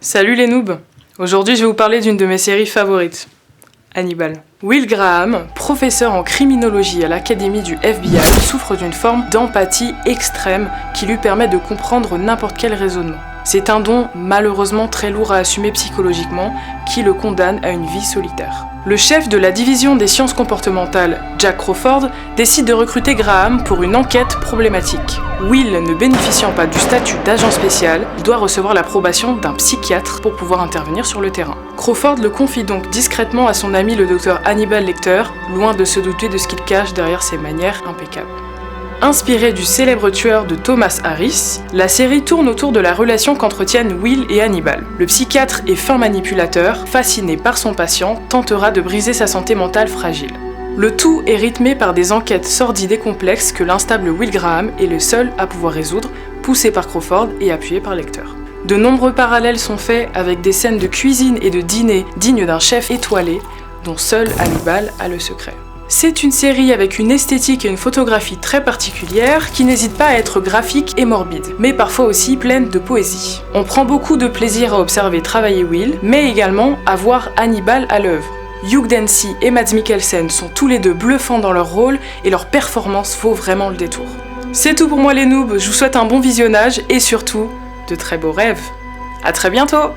Salut les noobs! Aujourd'hui je vais vous parler d'une de mes séries favorites, Hannibal. Will Graham, professeur en criminologie à l'académie du FBI, souffre d'une forme d'empathie extrême qui lui permet de comprendre n'importe quel raisonnement. C'est un don malheureusement très lourd à assumer psychologiquement qui le condamne à une vie solitaire. Le chef de la division des sciences comportementales, Jack Crawford, décide de recruter Graham pour une enquête problématique. Will ne bénéficiant pas du statut d'agent spécial, il doit recevoir l'approbation d'un psychiatre pour pouvoir intervenir sur le terrain. Crawford le confie donc discrètement à son ami le docteur Hannibal Lecter, loin de se douter de ce qu'il cache derrière ses manières impeccables. Inspirée du célèbre tueur de Thomas Harris, la série tourne autour de la relation qu'entretiennent Will et Hannibal. Le psychiatre et fin manipulateur, fasciné par son patient, tentera de briser sa santé mentale fragile. Le tout est rythmé par des enquêtes sordides et complexes que l'instable Will Graham est le seul à pouvoir résoudre, poussé par Crawford et appuyé par Lecter. De nombreux parallèles sont faits avec des scènes de cuisine et de dîner dignes d'un chef étoilé, dont seul Hannibal a le secret. C'est une série avec une esthétique et une photographie très particulières qui n'hésite pas à être graphique et morbide, mais parfois aussi pleine de poésie. On prend beaucoup de plaisir à observer travailler Will, mais également à voir Hannibal à l'œuvre. Hugh Dancy et Mads Mikkelsen sont tous les deux bluffants dans leur rôle et leur performance vaut vraiment le détour. C'est tout pour moi les noobs, je vous souhaite un bon visionnage et surtout, de très beaux rêves. À très bientôt!